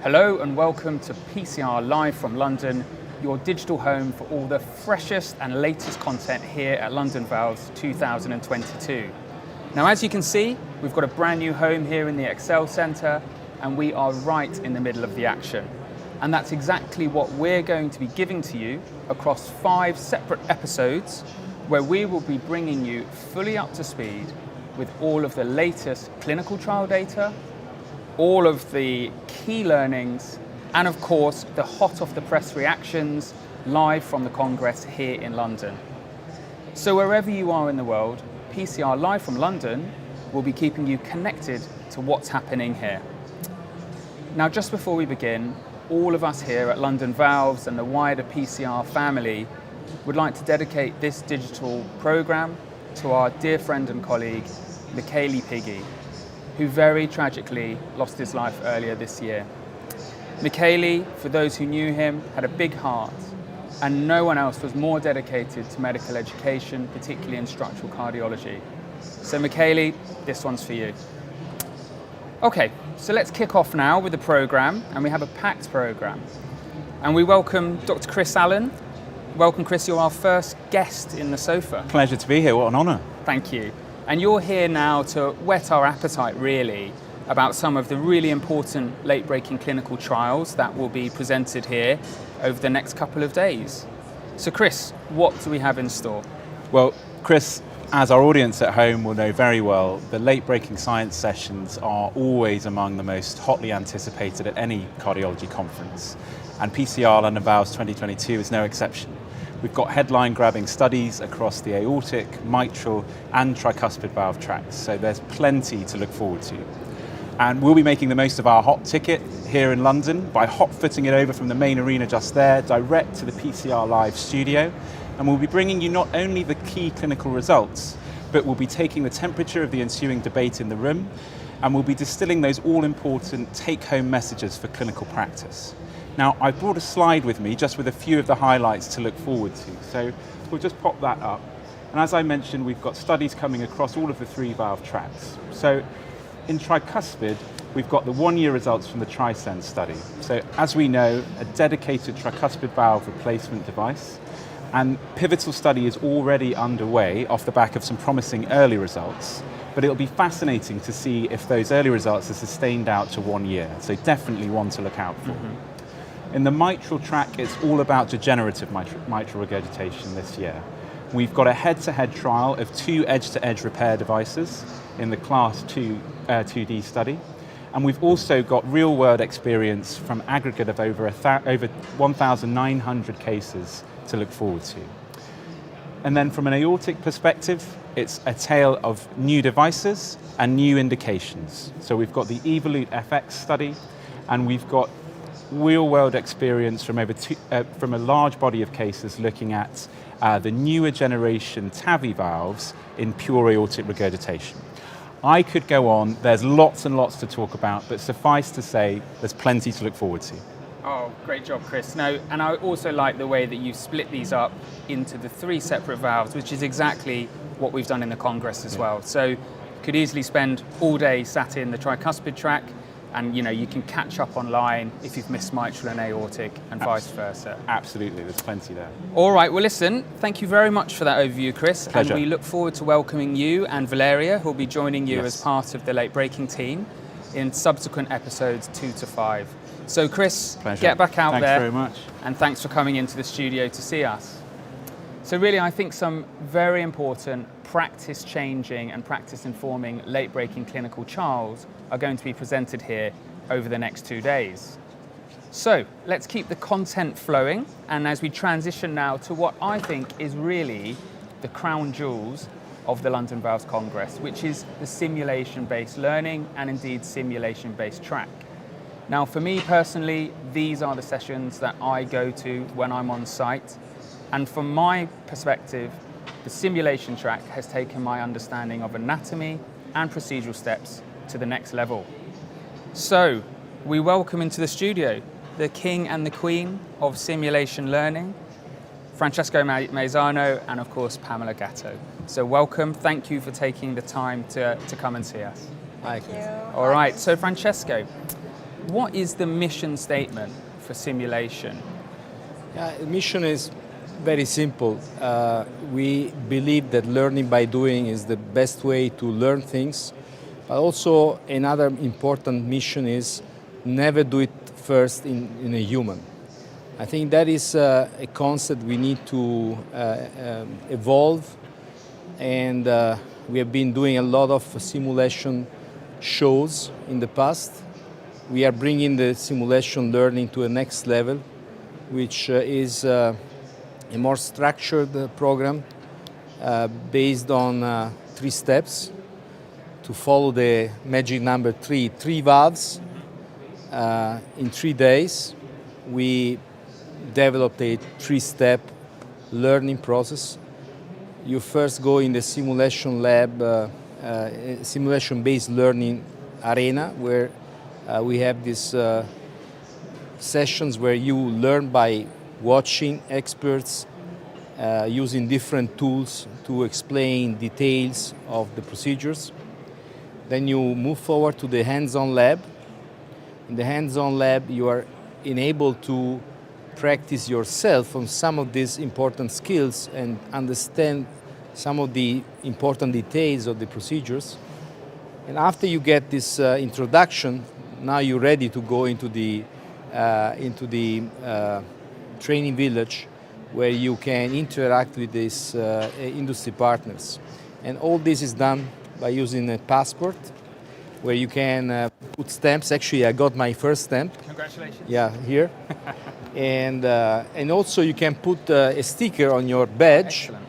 Hello and welcome to PCR Live from London, your digital home for all the freshest and latest content here at London Valves 2022. Now, as you can see, we've got a brand new home here in the Excel Centre, and we are right in the middle of the action. And that's exactly what we're going to be giving to you across 5 separate episodes, where we will be bringing you fully up to speed with all of the latest clinical trial data, all of the key learnings, and of course, the hot off the press reactions live from the Congress here in London. So wherever you are in the world, PCR Live from London will be keeping you connected to what's happening here. Now, just before we begin, all of us here at London Valves and the wider PCR family would like to dedicate this digital programme to our dear friend and colleague, Michele Piggy, who very tragically lost his life earlier this year. Michele, for those who knew him, had a big heart, and no one else was more dedicated to medical education, particularly in structural cardiology. So Michele, this one's for you. Okay, so let's kick off now with the programme, and we have a packed programme. And we welcome Dr. Chris Allen. Welcome, Chris, you're our first guest in the sofa. Pleasure to be here, what an honour. Thank you. And you're here now to whet our appetite, really, about some of the really important late-breaking clinical trials that will be presented here over the next couple of days. So Chris, what do we have in store? Well, Chris, as our audience at home will know very well, the late-breaking science sessions are always among the most hotly anticipated at any cardiology conference. And PCR London Valves 2022 is no exception. We've got headline-grabbing studies across the aortic, mitral, and tricuspid valve tracks, so there's plenty to look forward to. And we'll be making the most of our hot ticket here in London by hot-footing it over from the main arena just there, direct to the PCR Live studio. And we'll be bringing you not only the key clinical results, but we'll be taking the temperature of the ensuing debate in the room, and we'll be distilling those all-important take-home messages for clinical practice. Now, I've brought a slide with me just with a few of the highlights to look forward to. So we'll just pop that up. And as I mentioned, we've got studies coming across all of the 3 valve tracks. So in tricuspid, we've got the 1-year results from the TRISCEND study. So as we know, a dedicated tricuspid valve replacement device, and pivotal study is already underway off the back of some promising early results. But it'll be fascinating to see if those early results are sustained out to 1 year. So definitely one to look out for. In the mitral track, it's all about degenerative mitral regurgitation this year. We've got a head-to-head trial of 2 edge-to-edge repair devices in the Class 2 2D study. And we've also got real-world experience from aggregate of over 1,900 cases to look forward to. And then from an aortic perspective, it's a tale of new devices and new indications. So we've got the Evolute FX study, and we've got real-world experience from from a large body of cases looking at the newer generation TAVI valves in pure aortic regurgitation. I could go on, there's lots and lots to talk about, but suffice to say, there's plenty to look forward to. Oh, great job, Chris. No, and I also like the way that you split these up into the 3 separate valves, which is exactly what we've done in the Congress as well. So you could easily spend all day sat in the tricuspid track, and you can catch up online if you've missed mitral and aortic, and vice versa. Absolutely, there's plenty there. All right, well listen, thank you very much for that overview, Chris. Pleasure. And we look forward to welcoming you and Valeria, who'll be joining you as part of the late breaking team in subsequent episodes 2 to 5. So Chris, Pleasure. Get back out there. Thanks very much. And thanks for coming into the studio to see us. So really, I think some very important practice-changing and practice-informing late-breaking clinical trials are going to be presented here over the next 2 days. So let's keep the content flowing, and as we transition now to what I think is really the crown jewels of the London Valves Congress, which is the simulation-based learning and indeed simulation-based track. Now, for me personally, these are the sessions that I go to when I'm on site. And from my perspective, the simulation track has taken my understanding of anatomy and procedural steps to the next level. So, we welcome into the studio the king and the queen of simulation learning, Francesco Maisano, and of course, Pamela Gatto. So welcome, thank you for taking the time to come and see us. Thank you. All right, so Francesco, What is the mission statement for simulation? The mission is very simple. We believe that learning by doing is the best way to learn things. But also another important mission is never do it first in a human. I think that is a concept we need to evolve, and we have been doing a lot of simulation shows in the past. We are bringing the simulation learning to a next level, which is a more structured program based on 3 steps to follow the magic number 3. 3 valves in 3 days. We developed a 3-step learning process. You first go in the simulation lab, simulation-based learning arena, where we have these sessions where you learn by watching experts using different tools to explain details of the procedures. Then you move forward to the hands-on lab. In the hands-on lab, you are enabled to practice yourself on some of these important skills and understand some of the important details of the procedures. And after you get this introduction, now you're ready to go into the training village, where you can interact with these industry partners. And all this is done by using a passport, where you can put stamps. Actually, I got my first stamp. Congratulations. Yeah, here. And also you can put a sticker on your badge. Excellent.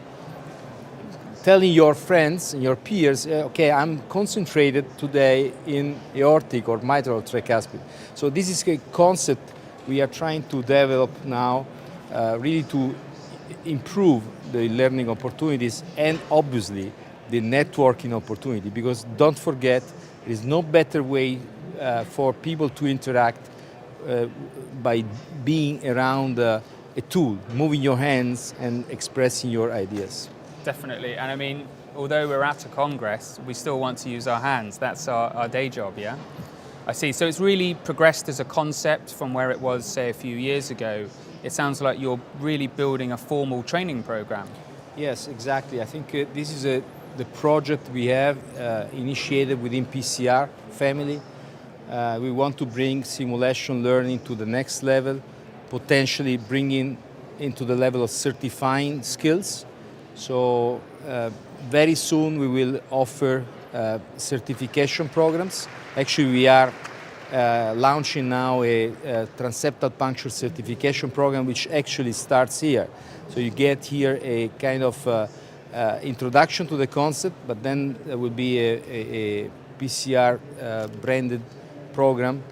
Telling your friends and your peers, okay, I'm concentrated today in aortic or mitral tricuspid. So this is a concept we are trying to develop now, really to improve the learning opportunities and obviously the networking opportunity, because don't forget, there is no better way for people to interact by being around a tool, moving your hands and expressing your ideas. Definitely. And I mean, although we're at a congress, we still want to use our hands. That's our day job, yeah? I see. So it's really progressed as a concept from where it was, say, a few years ago. It sounds like you're really building a formal training program. Yes, exactly. I think this is the project we have initiated within PCR family. We want to bring simulation learning to the next level, potentially bringing into the level of certifying skills. So very soon we will offer certification programs. Actually, we are launching now a transeptal puncture certification program, which actually starts here. So you get here a kind of introduction to the concept, but then there will be a PCR branded program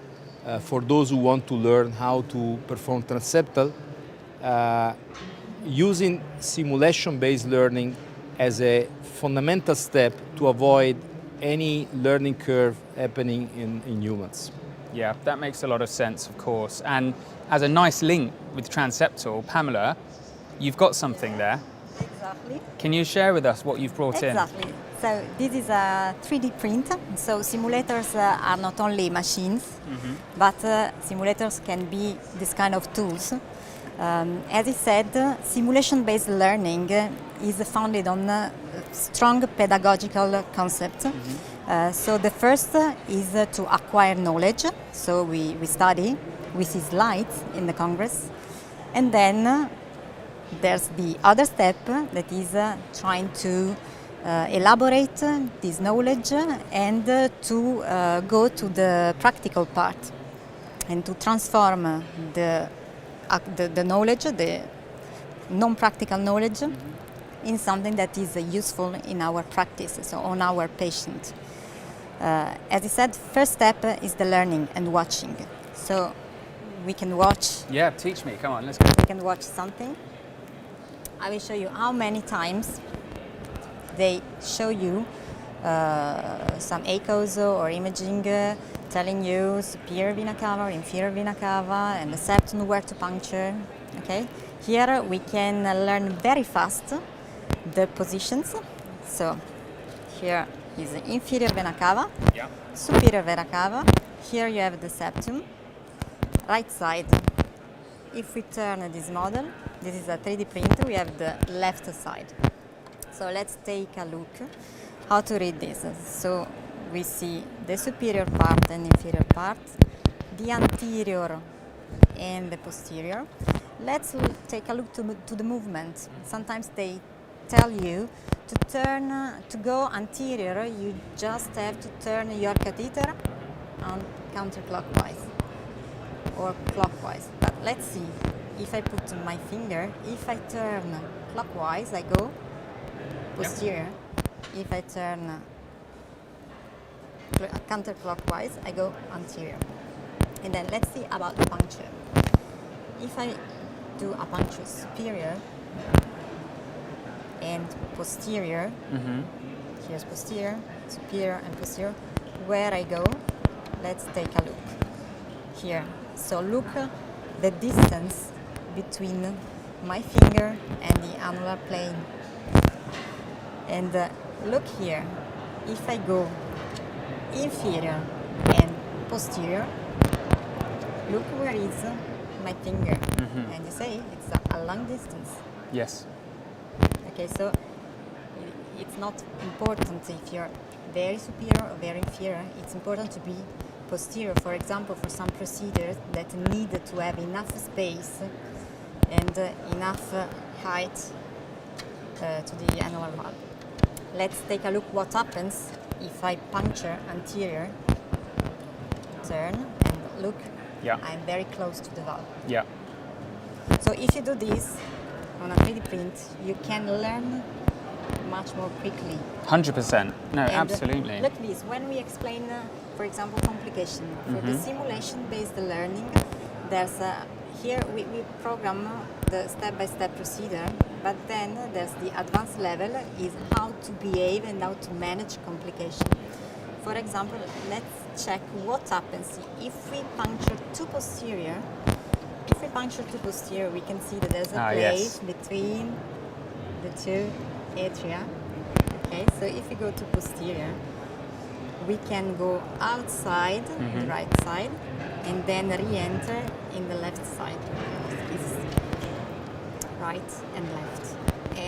for those who want to learn how to perform transeptal, using simulation-based learning as a fundamental step to avoid any learning curve happening in humans. Yeah, that makes a lot of sense, of course. And as a nice link with transeptal, Pamela, you've got something there. Exactly. Can you share with us what you've brought in? Exactly. So this is a 3D print. So simulators are not only machines, but simulators can be this kind of tools. As I said, simulation-based learning is founded on a strong pedagogical concept. So the first is to acquire knowledge. So we study, we see slides in the Congress. And then there's the other step that is trying to elaborate this knowledge and to go to the practical part and to transform the knowledge, the non-practical knowledge, in something that is useful in our practice, so on our patient. As I said, first step is the learning and watching. So we can watch. Yeah, teach me. Come on, let's go. We can watch something. I will show you how many times they show you some echoes or imaging telling you superior vena cava, inferior vena cava, and the septum where to puncture. Okay, here we can learn very fast the positions. So here is the inferior vena cava, Yeah. superior vena cava. Here you have the septum. Right side. If we turn this model, this is a 3D print, we have the left side. So let's take a look how to read this. So we see the superior part and inferior part, the anterior and the posterior. Let's take a look to the movement. Sometimes they tell you to turn, to go anterior, you just have to turn your catheter on counterclockwise or clockwise. But let's see, if I put my finger, if I turn clockwise, I go posterior. If I turn counterclockwise, I go anterior. And then let's see about the puncture. If I do a puncture superior and posterior, here's posterior, superior and posterior, where I go, let's take a look here. So look the distance between my finger and the annular plane. And look here, if I go inferior and posterior, look where is my finger. And you say it's a long distance. Yes. Okay, so it's not important if you're very superior or very inferior. It's important to be posterior, for example, for some procedures that need to have enough space and enough height to the annular valve. Let's take a look what happens if I puncture anterior, turn, and look, Yeah. I'm very close to the valve. Yeah. So if you do this on a 3D print, you can learn much more quickly. 100%. No, And, absolutely. Look this, when we explain, for example, complication, for the simulation-based learning, there's here we program the step-by-step procedure, but then there's the advanced level is how to behave and how to manage complication. For example, let's check what happens if we puncture too posterior. If we puncture too posterior, we can see that there's a place between the two atria. Okay, so if we go to posterior, we can go outside the right side and then re-enter in the left side. It's right and left.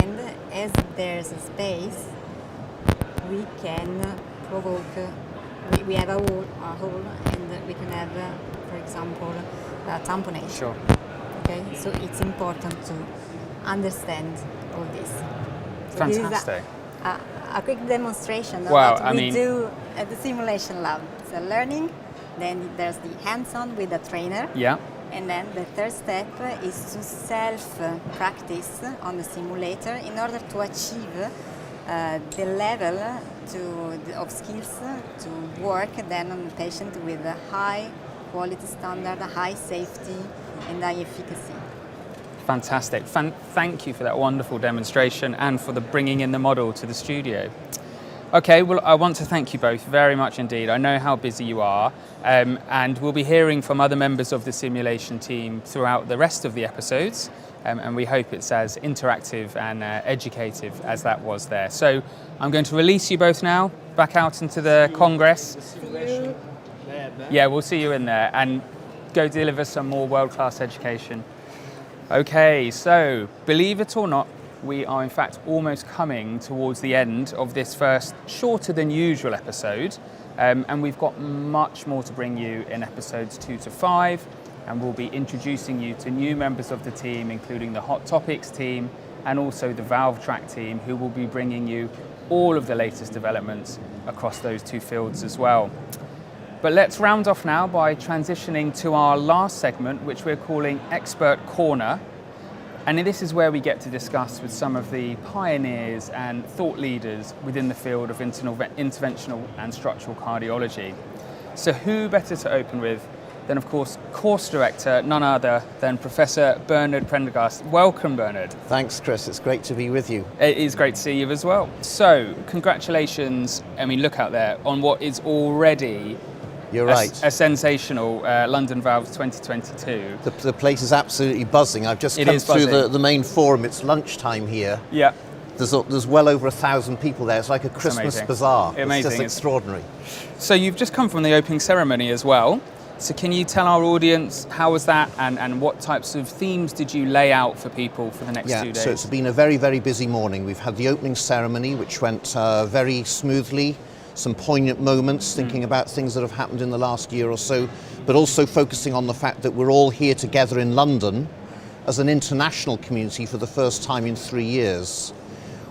And as there's a space, we can provoke, we have a hole and we can have, for example, tamponade. Sure. Okay, so it's important to understand all this. So Fantastic. this is a quick demonstration of Wow, what I we mean- do at the simulation lab. So learning, then there's the hands-on with the trainer, Yeah. and then the third step is to self-practice on the simulator in order to achieve the level of skills to work then on the patient with a high quality standard, high safety, and high efficacy. Fantastic. Thank you for that wonderful demonstration and for the bringing in the model to the studio. Okay, well, I want to thank you both very much indeed. I know how busy you are, and we'll be hearing from other members of the simulation team throughout the rest of the episodes, and we hope it's as interactive and educative as that was there. So I'm going to release you both now, back out into the Congress. Yeah, we'll see you in there, and go deliver some more world-class education. Okay, so believe it or not, we are in fact almost coming towards the end of this first shorter than usual episode, and we've got much more to bring you in episodes 2 to 5, and we'll be introducing you to new members of the team, including the Hot Topics team and also the Valve Track team, who will be bringing you all of the latest developments across those two fields as well. But let's round off now by transitioning to our last segment, which we're calling Expert Corner. And this is where we get to discuss with some of the pioneers and thought leaders within the field of interventional and structural cardiology. So who better to open with than, of course, course director, none other than Professor Bernard Prendergast. Welcome, Bernard. Thanks, Chris. It's great to be with you. It is great to see you as well. So congratulations, I mean, look out there on what is already You're right. a sensational London Valves 2022. The place is absolutely buzzing. I've just It come is through buzzing. the main forum. It's lunchtime here. Yeah. There's well over 1,000 people there. It's like a Christmas amazing. bazaar. Amazing. It's just extraordinary. So you've just come from the opening ceremony as well. So can you tell our audience how was that, and what types of themes did you lay out for people for the next 2 days? So it's been a very, very busy morning. We've had the opening ceremony, which went very smoothly, some poignant moments, thinking about things that have happened in the last year or so, but also focusing on the fact that we're all here together in London as an international community for the first time in 3 years.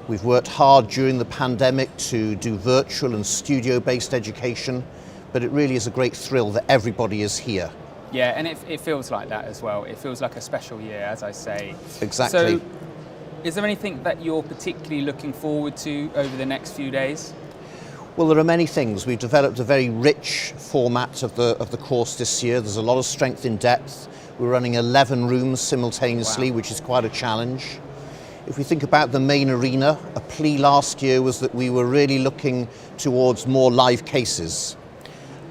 We've worked hard during the pandemic to do virtual and studio-based education, but it really is a great thrill that everybody is here. Yeah, and it feels like that as well. It feels like a special year, as I say. Exactly. So is there anything that you're particularly looking forward to over the next few days? Well, there are many things. We've developed a very rich format of the course this year. There's a lot of strength in depth. We're running 11 rooms simultaneously, which is quite a challenge. If we think about the main arena, a plea last year was that we were really looking towards more live cases.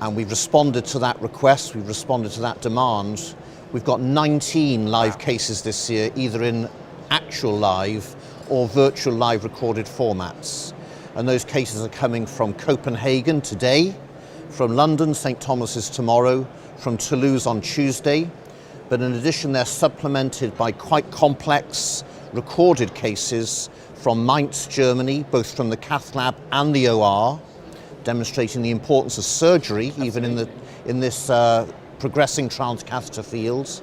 And we've responded to that request, we've responded to that demand. We've got 19 live cases this year, either in actual live or virtual live recorded formats. And those cases are coming from Copenhagen today, from London, St. Thomas's tomorrow, from Toulouse on Tuesday. But in addition, they're supplemented by quite complex recorded cases from Mainz, Germany, both from the cath lab and the OR, demonstrating the importance of surgery, even in this progressing transcatheter field.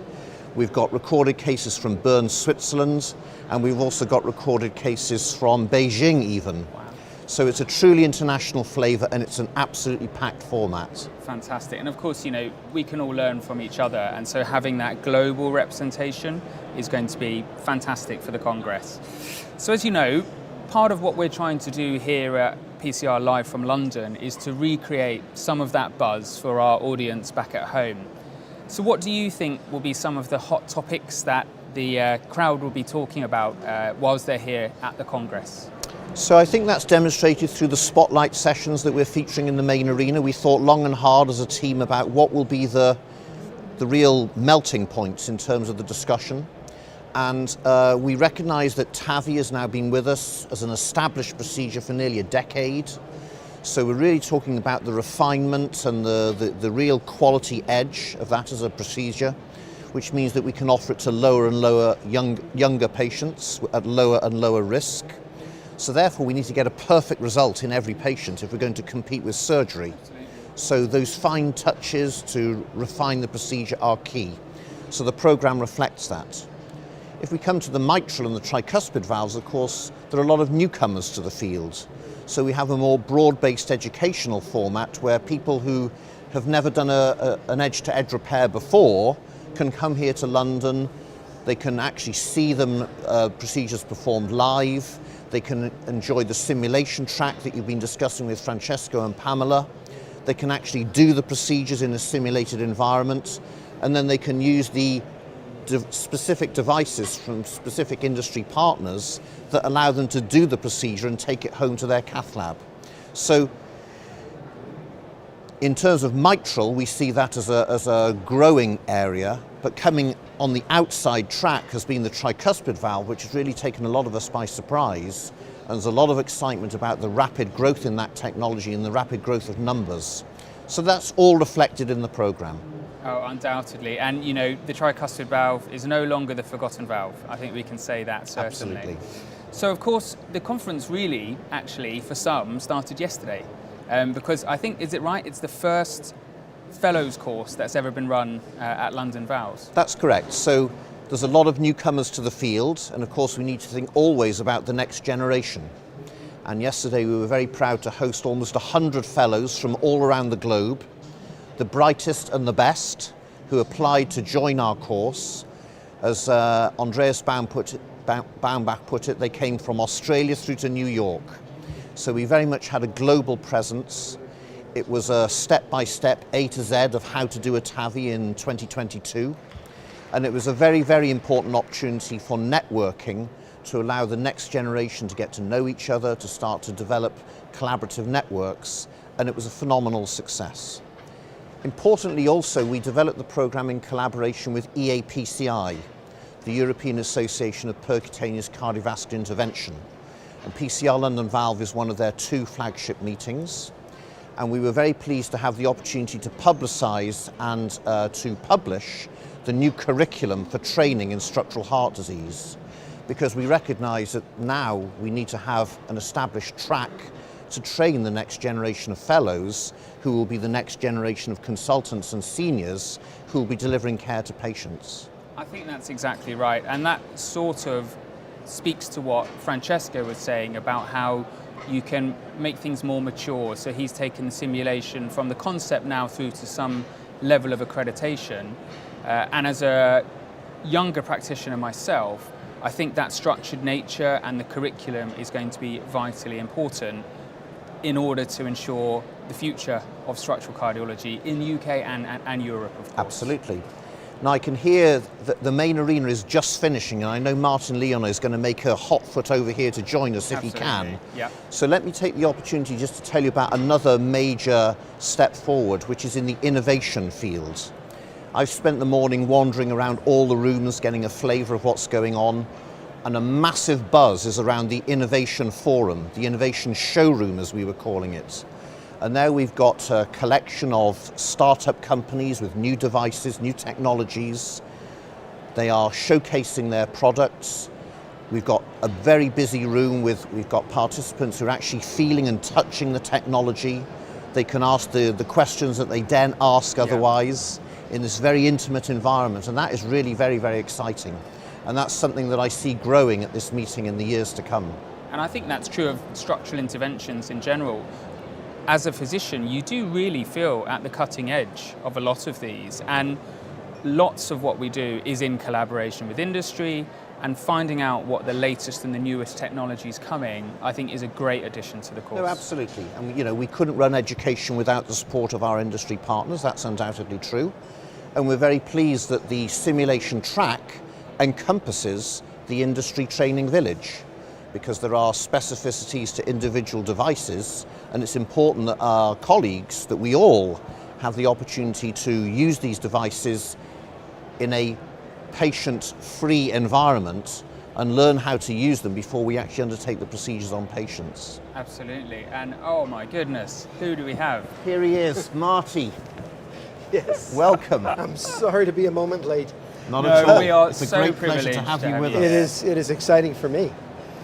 We've got recorded cases from Bern, Switzerland, and we've also got recorded cases from Beijing even. Wow. So it's a truly international flavour, and it's an absolutely packed format. Fantastic. And of course, you know, we can all learn from each other, and so having that global representation is going to be fantastic for the Congress. So as you know, part of what we're trying to do here at PCR Live from London is to recreate some of that buzz for our audience back at home. So what do you think will be some of the hot topics that the crowd will be talking about whilst they're here at the Congress? So I think that's demonstrated through the spotlight sessions that we're featuring in the main arena. We thought long and hard as a team about what will be the real melting points in terms of the discussion. And we recognise that TAVI has now been with us as an established procedure for nearly a decade. So we're really talking about the refinement and the real quality edge of that as a procedure, which means that we can offer it to lower and lower younger patients at lower and lower risk. So therefore we need to get a perfect result in every patient if we're going to compete with surgery. So those fine touches to refine the procedure are key. So the programme reflects that. If we come to the mitral and the tricuspid valves, of course, there are a lot of newcomers to the field. So we have a more broad-based educational format where people who have never done an edge-to-edge repair before can come here to London. They can actually see them procedures performed live. They can enjoy the simulation track that you've been discussing with Francesco and Pamela. They can actually do the procedures in a simulated environment, and then they can use the specific devices from specific industry partners that allow them to do the procedure and take it home to their cath lab. So in terms of mitral, we see that as a growing area, but coming on the outside track has been the tricuspid valve, which has really taken a lot of us by surprise. And there's a lot of excitement about the rapid growth in that technology and the rapid growth of numbers. So that's all reflected in the programme. Oh, undoubtedly. And, you know, the tricuspid valve is no longer the forgotten valve. I think we can say that, certainly. Absolutely. So, of course, the conference really, actually, for some, started yesterday. Because I think, is it right, it's the first fellows course that's ever been run at London Valves? That's correct. So there's a lot of newcomers to the field, and of course we need to think always about the next generation. And yesterday we were very proud to host almost 100 fellows from all around the globe, the brightest and the best, who applied to join our course. As Andreas Baumbach put it, they came from Australia through to New York. So we very much had a global presence. It was a step-by-step A to Z of how to do a TAVI in 2022. And it was a very, very important opportunity for networking to allow the next generation to get to know each other, to start to develop collaborative networks, and it was a phenomenal success. Importantly also, we developed the programme in collaboration with EAPCI, the European Association of Percutaneous Cardiovascular Intervention. And PCR London Valve is one of their 2 flagship meetings. And we were very pleased to have the opportunity to publicise and to publish the new curriculum for training in structural heart disease, because we recognise that now we need to have an established track to train the next generation of fellows who will be the next generation of consultants and seniors who will be delivering care to patients. I think that's exactly right, and that sort of speaks to what Francesco was saying about how you can make things more mature. So he's taken the simulation from the concept now through to some level of accreditation. And as a younger practitioner myself, I think that structured nature and the curriculum is going to be vitally important in order to ensure the future of structural cardiology in the UK and Europe, of course. Absolutely. Now I can hear that the main arena is just finishing, and I know Martin Leon is going to make a hot foot over here to join us if he can. Yeah. So let me take the opportunity just to tell you about another major step forward, which is in the innovation field. I've spent the morning wandering around all the rooms, getting a flavour of what's going on, and a massive buzz is around the innovation forum, the innovation showroom as we were calling it. And there we've got a collection of startup companies with new devices, new technologies. They are showcasing their products. We've got a very busy room we've got participants who are actually feeling and touching the technology. They can ask the questions that they daren't ask otherwise in this very intimate environment. And that is really very, very exciting. And that's something that I see growing at this meeting in the years to come. And I think that's true of structural interventions in general. As a physician, you do really feel at the cutting edge of a lot of these, and lots of what we do is in collaboration with industry, and finding out what the latest and the newest technology is coming, I think, is a great addition to the course. No, absolutely. And we couldn't run education without the support of our industry partners. That's undoubtedly true. And we're very pleased that the simulation track encompasses the industry training village, because there are specificities to individual devices, and it's important that our colleagues, that we all have the opportunity to use these devices in a patient-free environment and learn how to use them before we actually undertake the procedures on patients. Absolutely. And oh my goodness, who do we have? Here he is, Marty. Yes. Welcome. I'm sorry to be a moment late. Not at all. We are it's a so great pleasure to privileged have you with It us. is exciting for me.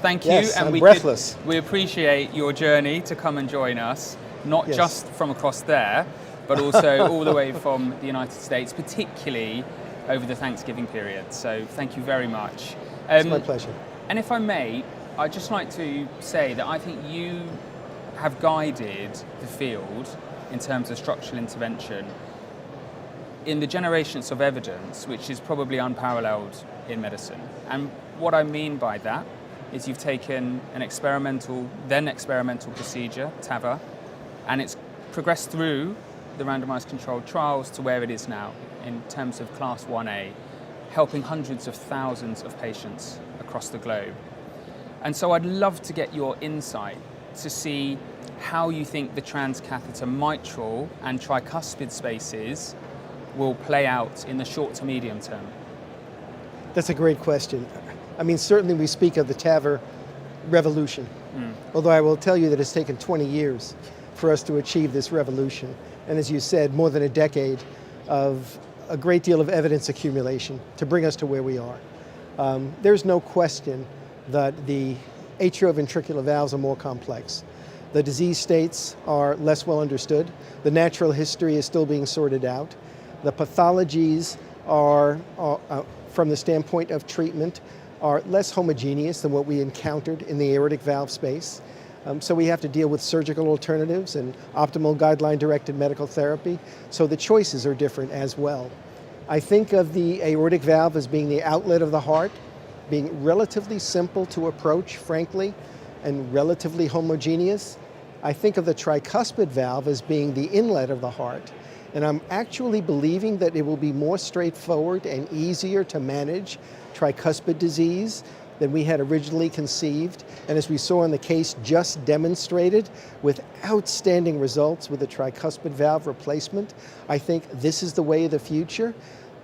Thank you. Yes, and I'm we breathless. we appreciate your journey to come and join us, not Yes. just from across there, but also all the way from the United States, particularly over the Thanksgiving period. So thank you very much. It's my pleasure. And if I may, I'd just like to say that I think you have guided the field in terms of structural intervention in the generations of evidence, which is probably unparalleled in medicine. And what I mean by that is you've taken an experimental procedure, TAVR, and it's progressed through the randomized controlled trials to where it is now in terms of Class 1A, helping hundreds of thousands of patients across the globe. And so I'd love to get your insight to see how you think the transcatheter mitral and tricuspid spaces will play out in the short to medium term. That's a great question. I mean, certainly we speak of the TAVR revolution, although I will tell you that it's taken 20 years for us to achieve this revolution. And as you said, more than a decade of a great deal of evidence accumulation to bring us to where we are. There's no question that the atrioventricular valves are more complex. The disease states are less well understood. The natural history is still being sorted out. The pathologies are from the standpoint of treatment, are less homogeneous than what we encountered in the aortic valve space. So we have to deal with surgical alternatives and optimal guideline-directed medical therapy. So the choices are different as well. I think of the aortic valve as being the outlet of the heart, being relatively simple to approach, frankly, and relatively homogeneous. I think of the tricuspid valve as being the inlet of the heart. And I'm actually believing that it will be more straightforward and easier to manage tricuspid disease than we had originally conceived. And as we saw in the case just demonstrated with outstanding results with the tricuspid valve replacement, I think this is the way of the future.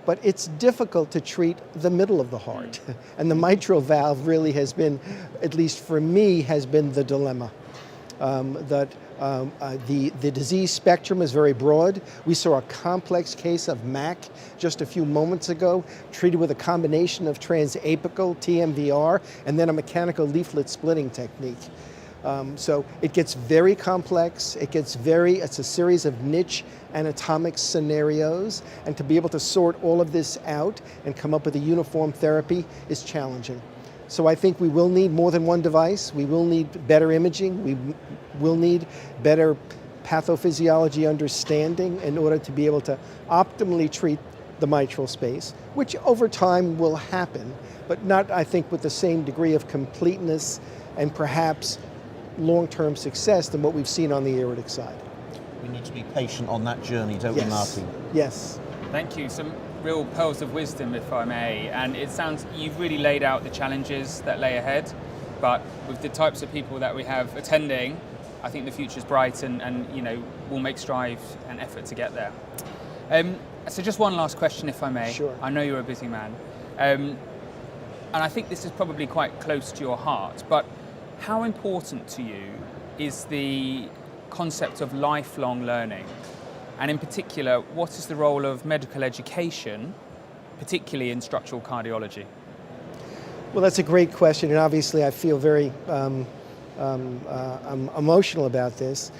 but it's difficult to treat the middle of the heart. And the mitral valve really has been, at least for me, has been the dilemma. The disease spectrum is very broad. We saw a complex case of MAC just a few moments ago, treated with a combination of transapical, TMVR, and then a mechanical leaflet splitting technique. So it gets very complex, it's a series of niche anatomic scenarios, and to be able to sort all of this out and come up with a uniform therapy is challenging. So I think we will need more than one device, we will need better imaging, we will need better pathophysiology understanding in order to be able to optimally treat the mitral space, which over time will happen, but not, I think, with the same degree of completeness and perhaps long-term success than what we've seen on the aortic side. We need to be patient on that journey, don't we, Martin? Yes. Thank you. Some real pearls of wisdom, if I may. And it sounds you've really laid out the challenges that lay ahead, but with the types of people that we have attending, I think the future's bright, and we'll make strides and effort to get there. So just one last question, if I may. Sure. I know you're a busy man, and I think this is probably quite close to your heart, but how important to you is the concept of lifelong learning? And in particular, what is the role of medical education, particularly in structural cardiology? Well, that's a great question, and obviously I feel very emotional about this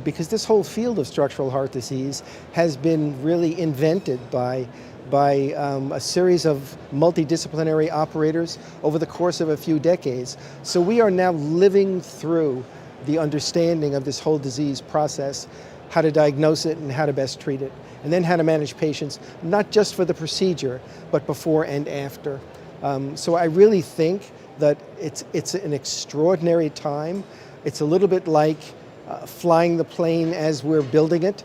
because this whole field of structural heart disease has been really invented by a series of multidisciplinary operators over the course of a few decades. So we are now living through the understanding of this whole disease process, how to diagnose it and how to best treat it, and then how to manage patients, not just for the procedure, but before and after. So I really think that it's an extraordinary time. It's a little bit like flying the plane as we're building it,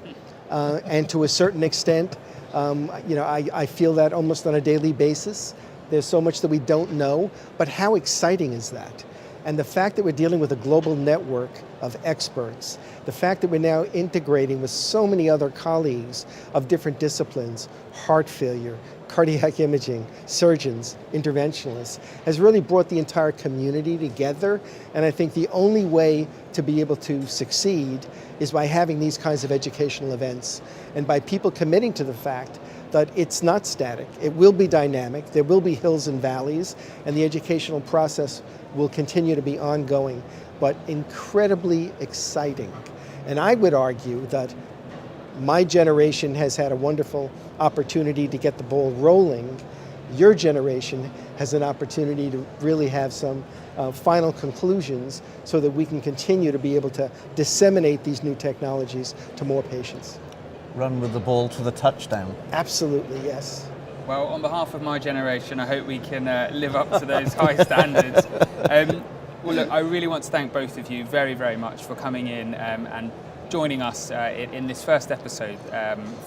and to a certain extent, I feel that almost on a daily basis. There's so much that we don't know, but how exciting is that? And the fact that we're dealing with a global network of experts, the fact that we're now integrating with so many other colleagues of different disciplines, heart failure, cardiac imaging, surgeons, interventionalists, has really brought the entire community together. And I think the only way to be able to succeed is by having these kinds of educational events and by people committing to the fact that it's not static, it will be dynamic, there will be hills and valleys, and the educational process will continue to be ongoing, but incredibly exciting. And I would argue that my generation has had a wonderful opportunity to get the ball rolling. Your generation has an opportunity to really have some final conclusions so that we can continue to be able to disseminate these new technologies to more patients. Run with the ball to the touchdown. Absolutely, yes. Well, on behalf of my generation, I hope we can live up to those high standards. Well, look, I really want to thank both of you very, very much for coming in and joining us in this first episode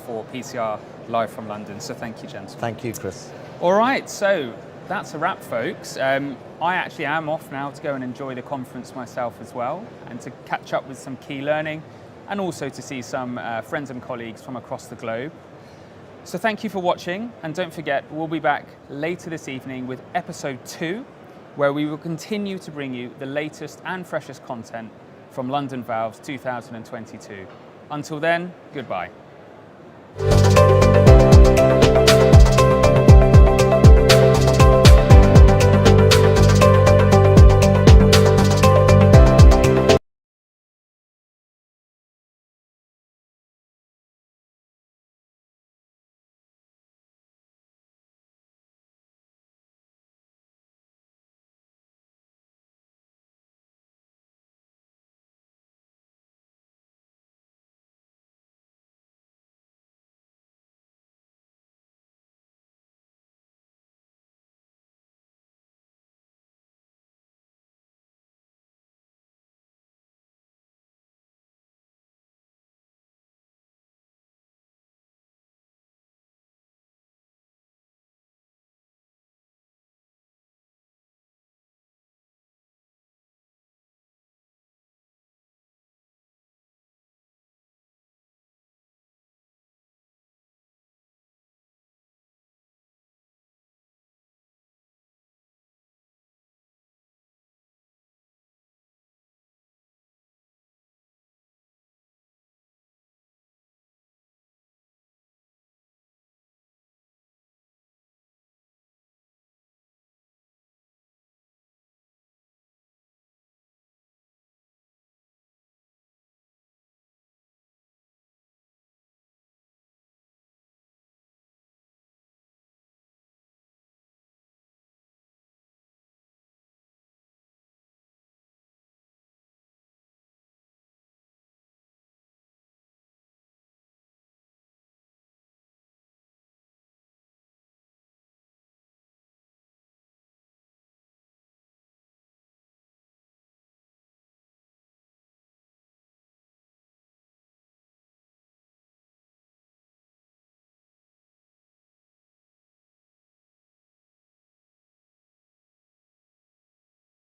for PCR Live from London. So thank you, gentlemen. Thank you, Chris. All right, so that's a wrap, folks. I actually am off now to go and enjoy the conference myself as well, and to catch up with some key learning, and also to see some friends and colleagues from across the globe. So thank you for watching, and don't forget, we'll be back later this evening with episode 2, where we will continue to bring you the latest and freshest content from London Valves 2022. Until then, goodbye.